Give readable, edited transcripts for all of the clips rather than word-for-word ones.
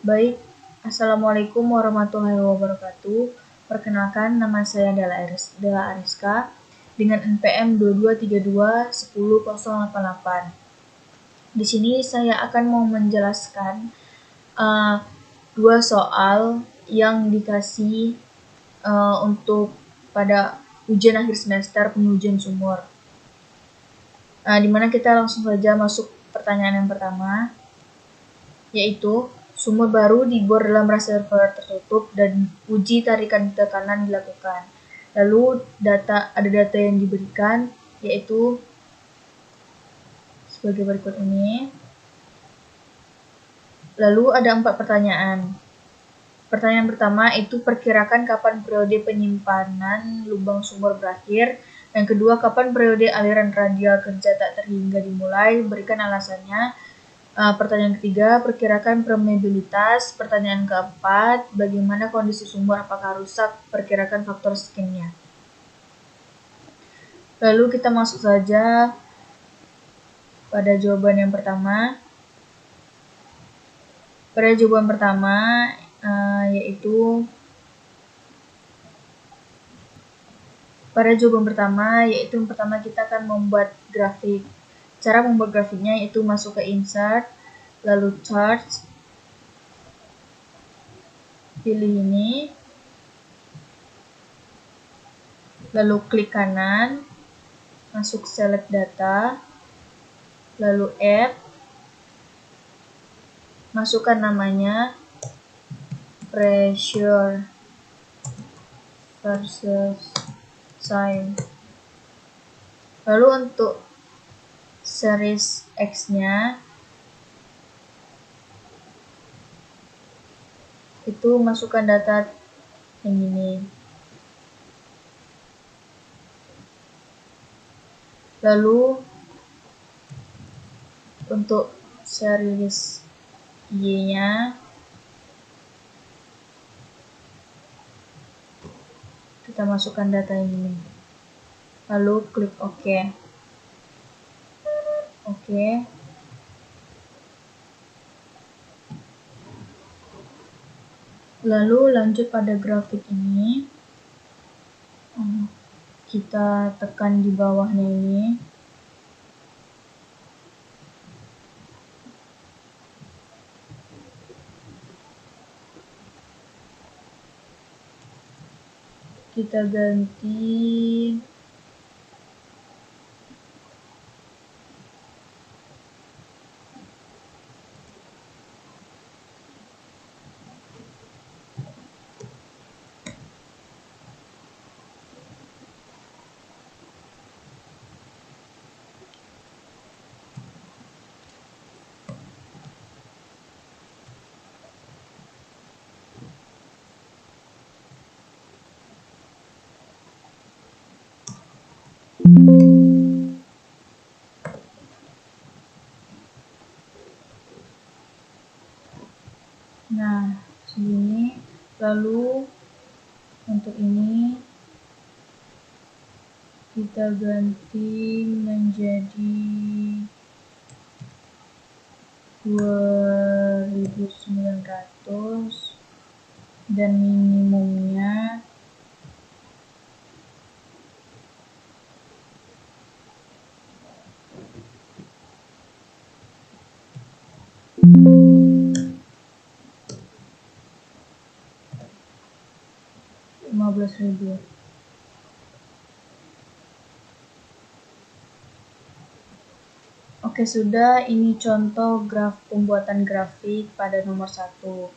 Baik, Assalamualaikum warahmatullahi wabarakatuh. Perkenalkan, nama saya Della Ariska dengan NPM 22321088. Di sini saya akan mau menjelaskan dua soal yang dikasih untuk pada ujian akhir semester pengujian sumur. Dimana kita langsung saja masuk pertanyaan yang pertama, yaitu sumur baru dibor dalam reservoir tertutup dan uji tarikan tekanan dilakukan. Lalu ada data yang diberikan, yaitu sebagai berikut ini. Lalu ada 4 pertanyaan. Pertanyaan pertama itu perkirakan kapan periode penyimpanan lubang sumur berakhir. Yang kedua, kapan periode aliran radial kerja tak terhingga dimulai, berikan alasannya. Pertanyaan ketiga, perkirakan permeabilitas. Pertanyaan keempat, bagaimana kondisi sumur, apakah rusak, perkirakan faktor skinnya. Lalu kita masuk saja pada jawaban yang pertama. Pada jawaban pertama, yaitu yang pertama kita akan membuat grafik. Cara membuat grafiknya itu masuk ke insert, lalu chart, pilih ini, lalu klik kanan, masuk select data, lalu add, masukkan namanya pressure versus sign. Lalu untuk series X-nya itu masukkan data yang ini. Lalu untuk series Y-nya kita masukkan data ini. Lalu klik OK. Lalu lanjut pada grafik ini. Kita tekan di bawahnya ini. Kita ganti segini. Lalu untuk ini kita ganti menjadi 2900 dan minimumnya Rp15.000. Oke, sudah. Ini contoh pembuatan grafik pada nomor 1.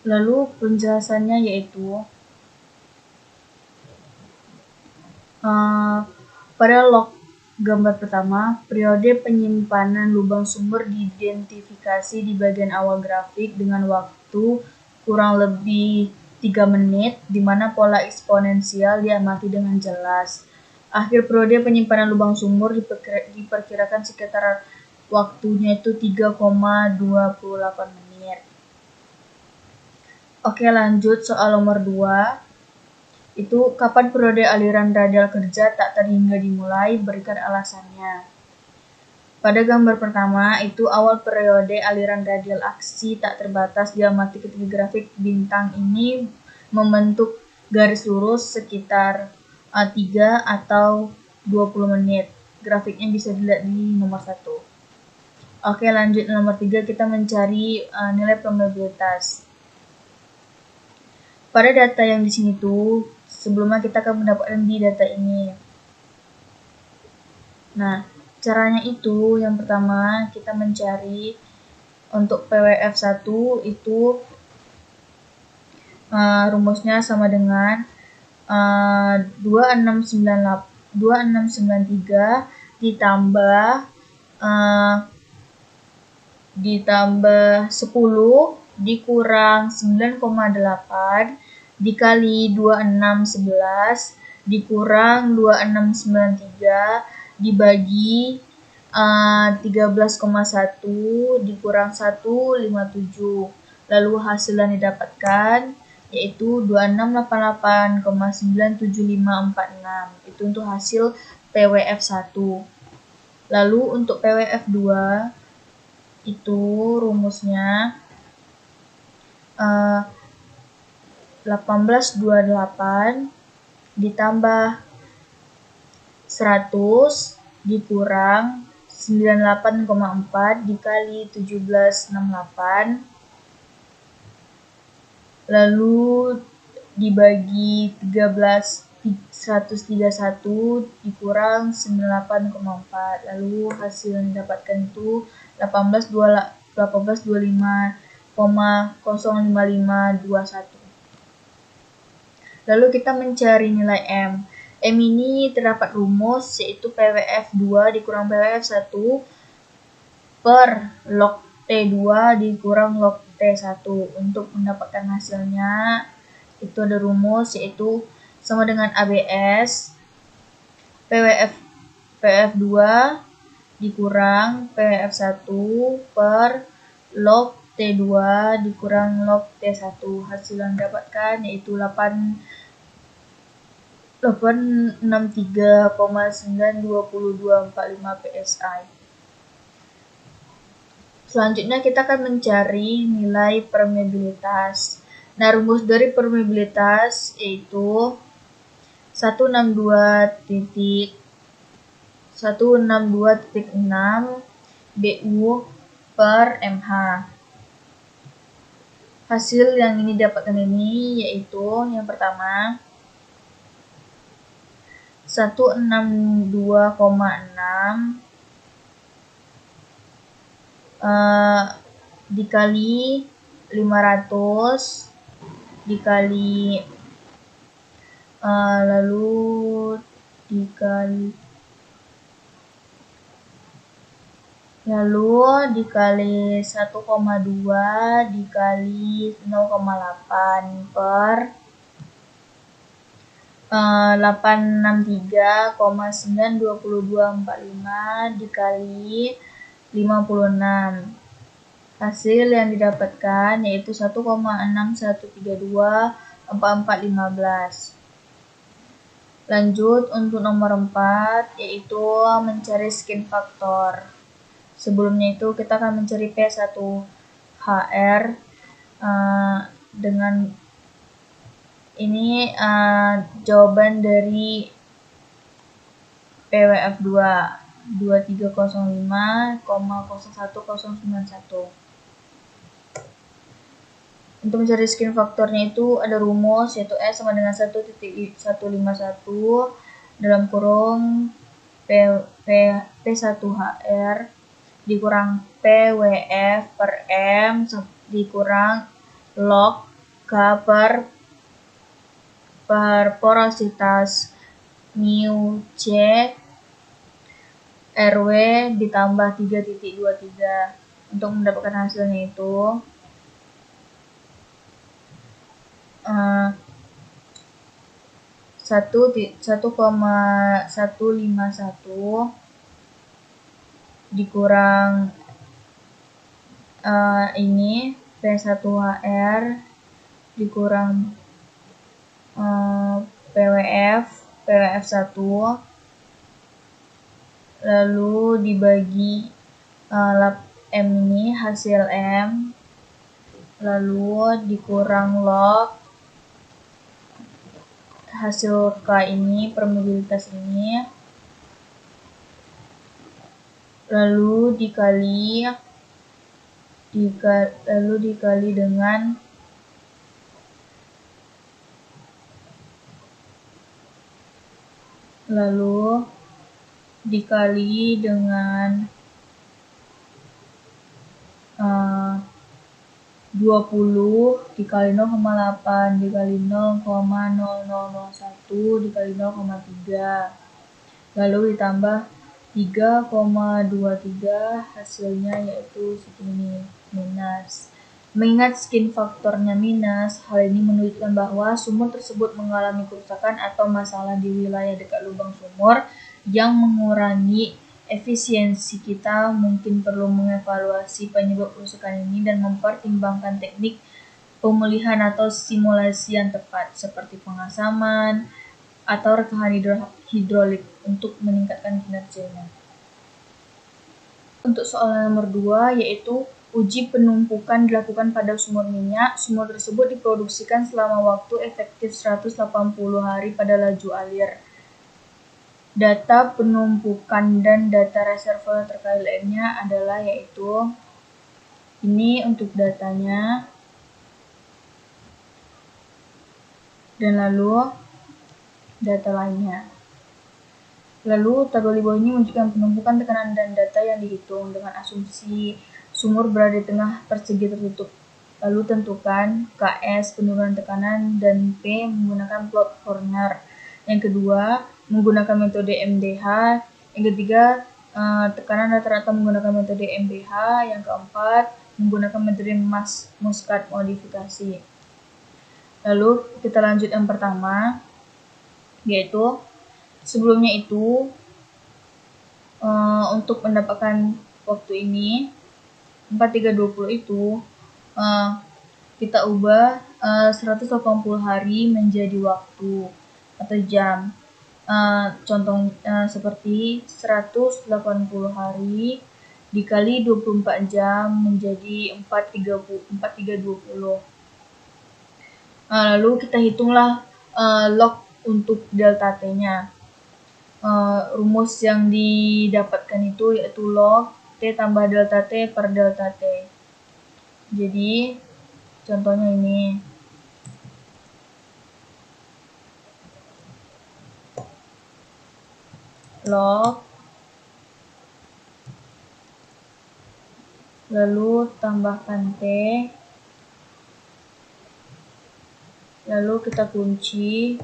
Lalu penjelasannya yaitu pada log gambar pertama, periode penyimpanan lubang sumur diidentifikasi di bagian awal grafik dengan waktu kurang lebih 3 menit, di mana pola eksponensial diamati dengan jelas. Akhir periode penyimpanan lubang sumur diperkirakan sekitar waktunya itu 3,28 menit. Oke, lanjut soal nomor 2. Itu kapan periode aliran radial kerja tak terhingga dimulai, berikan alasannya. Pada gambar pertama itu awal periode aliran radial aksi tak terbatas diamati ketika grafik bintang ini membentuk garis lurus sekitar 3 atau 20 menit. Grafiknya bisa dilihat di nomor 1. Oke, lanjut nomor 3, kita mencari nilai permeabilitas. Pada data yang di sini tuh, sebelumnya kita akan mendapatkan di data ini. Nah, caranya itu yang pertama kita mencari untuk PWF1 itu rumusnya sama dengan 2693 ditambah 10 dikurang 9,8 dikali 2611 dikurang 2693 dibagi 13,1 dikurang 157. Lalu hasil yang didapatkan yaitu 2688,97546. Itu untuk hasil PWF1. Lalu untuk PWF2 itu rumusnya 1828 ditambah 100 dikurang 98,4 dikali 1768 lalu dibagi 131 dikurang 98,4 lalu hasil yang didapatkan itu 1825,05521. Lalu kita mencari nilai M. M ini terdapat rumus yaitu PWF2 dikurang PWF1 per log T2 dikurang log T1. Untuk mendapatkan hasilnya itu ada rumus yaitu sama dengan ABS PWF2 dikurang PWF1 per log T2 dikurang log T1. Hasil yang didapatkan yaitu 863,92245 PSI. Selanjutnya kita akan mencari nilai permeabilitas. Nah, rumus dari permeabilitas yaitu 162.6 BU per MH. Hasil yang ini dapatkan ini yaitu yang pertama 162,6 dikali 500 dikali lalu dikali 1,2 dikali 0,8 per 863,92245 dikali 56. Hasil yang didapatkan yaitu 1,61324415. Lanjut untuk nomor 4 yaitu mencari skin faktor. Sebelumnya itu kita akan mencari P1HR dengan ini jawaban dari PWF2 2305,01091. Untuk mencari skin faktornya itu ada rumus yaitu S sama dengan 1.151 dalam kurung P1HR dikurang PWF per M dikurang log K per porositas mu C RW ditambah 3.23. Untuk mendapatkan hasilnya itu 1,151 dikurang ini P1HR dikurang PWF1 lalu dibagi lab M ini hasil M, lalu dikurang log hasil K ini, permeabilitas ini, lalu dikali dengan lalu dikali dengan 20 dikali 0,8 dikali 0,0001 dikali 0,3, lalu ditambah 3,23, hasilnya yaitu segini, minus. Mengingat skin faktornya minus, hal ini menunjukkan bahwa sumur tersebut mengalami kerusakan atau masalah di wilayah dekat lubang sumur yang mengurangi efisiensi. Kita mungkin perlu mengevaluasi penyebab kerusakan ini dan mempertimbangkan teknik pemulihan atau simulasi yang tepat, seperti pengasaman atau rekahan hidrolik untuk meningkatkan kinerjanya. Untuk soalan nomor 2, yaitu uji penumpukan dilakukan pada sumur minyak. Sumur tersebut diproduksikan selama waktu efektif 180 hari pada laju alir. Data penumpukan dan data reservoir terkait lainnya adalah yaitu ini untuk datanya, dan lalu data lainnya. Lalu tabel di bawah ini menunjukkan penumpukan tekanan dan data yang dihitung dengan asumsi sumur berada di tengah persegi tertutup. Lalu tentukan KS penurunan tekanan dan P menggunakan plot Horner. Yang kedua, menggunakan metode MDH. Yang ketiga, tekanan rata-rata menggunakan metode MBH. Yang keempat, menggunakan metode Muscat modifikasi. Lalu kita lanjut yang pertama, yaitu sebelumnya itu untuk mendapatkan waktu ini 4320 itu kita ubah 180 hari menjadi waktu atau jam. Contoh seperti 180 hari dikali 24 jam menjadi 4320. Lalu kita hitunglah log untuk delta T-nya. Rumus yang didapatkan itu yaitu log T tambah delta T per delta T. Jadi contohnya ini. Log lalu tambahkan T, lalu kita kunci,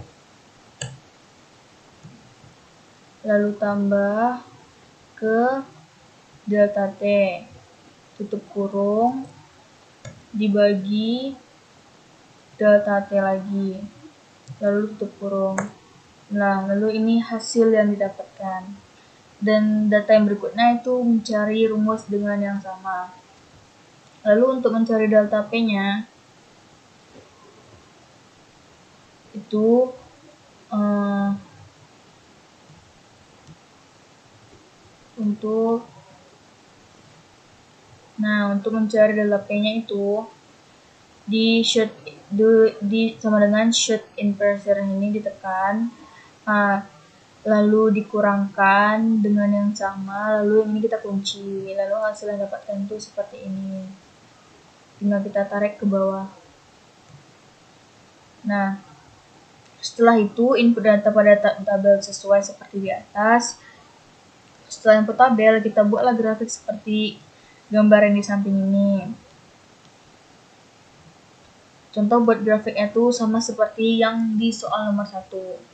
lalu tambah ke delta T, tutup kurung, dibagi delta T lagi, lalu tutup kurung. Nah, lalu ini hasil yang didapatkan. Dan data yang berikutnya itu mencari rumus dengan yang sama. Lalu untuk mencari delta P-nya, itu untuk mencari delta P-nya itu sama dengan shut in pressure ini ditekan, lalu dikurangkan dengan yang sama, lalu ini kita kunci, lalu hasil yang dapatkan itu seperti ini. Tinggal kita tarik ke bawah. Nah, setelah itu input data pada tabel sesuai seperti di atas. Setelah input tabel, kita buatlah grafik seperti gambar yang di samping ini. Contoh buat grafiknya itu sama seperti yang di soal nomor 1.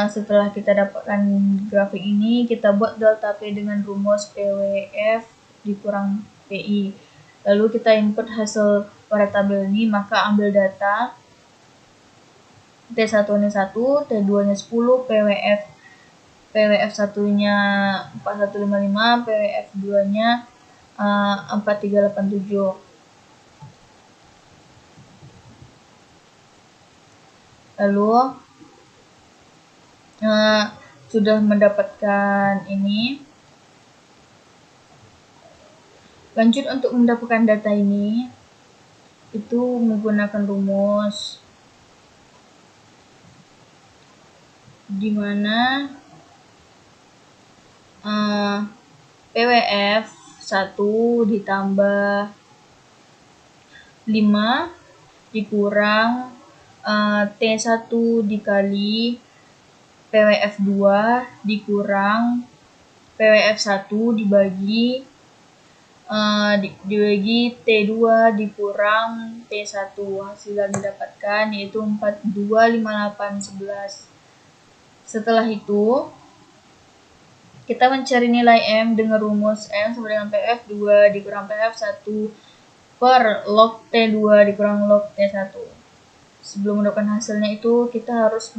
Setelah kita dapatkan grafik ini, kita buat delta P dengan rumus PWF dikurang PI. Lalu kita input hasil pada tabel ini, maka ambil data T1-nya 1, T2-nya 10, PWF 1-nya 4155, PWF 2-nya 4387. Lalu sudah mendapatkan ini, Lanjut, untuk mendapatkan data ini itu menggunakan rumus di mana PWF 1 ditambah 5 dikurang T1 dikali PWF 2 dikurang PWF 1 dibagi T2 dikurang T1. Hasil yang didapatkan yaitu 4, 2, 5, 8, 11. Setelah itu, kita mencari nilai M dengan rumus M sama dengan PF 2 dikurang PF 1 per log T2 dikurang log T1. Sebelum mendapatkan hasilnya itu, kita harus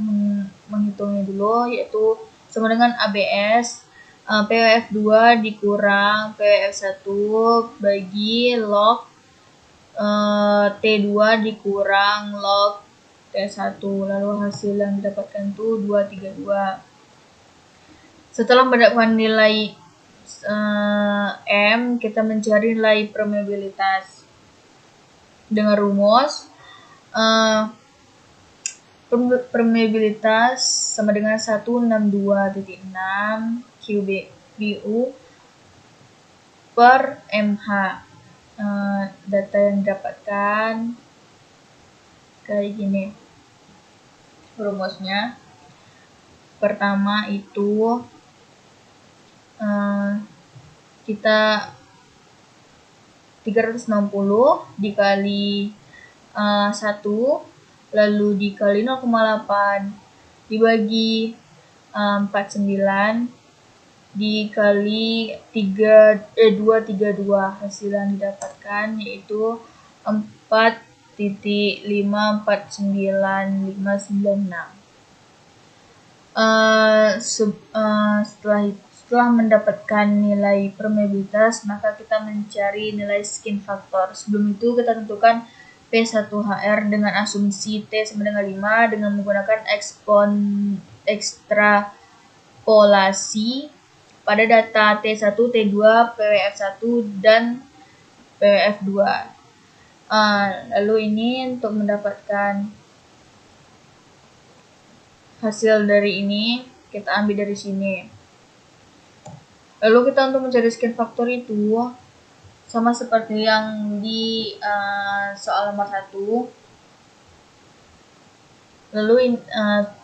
menghitungnya dulu, yaitu sama dengan ABS PWF 2 dikurang PWF 1 bagi log T2 dikurang log T1. Lalu hasil yang didapatkan itu 232. Setelah mendapatkan nilai M, kita mencari nilai permeabilitas dengan rumus permeabilitas sama dengan 162.6 QBU per mH. Data yang didapatkan kayak gini rumusnya. Pertama itu kita 360 dikali 1 lalu dikali 0,8 dibagi 49 dikali 232. Hasil yang didapatkan yaitu 4,549,596. Setelah mendapatkan nilai permeabilitas, maka kita mencari nilai skin factor. Sebelum itu kita tentukan P1HR dengan asumsi T sama dengan 5 dengan menggunakan ekstrapolasi pada data T1, T2, PWF1, dan PWF2. Lalu ini untuk mendapatkan hasil dari ini, kita ambil dari sini. Lalu kita untuk mencari skin factor itu sama seperti yang di soal nomor 1. Lalu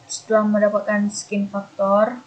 setelah mendapatkan skin factor,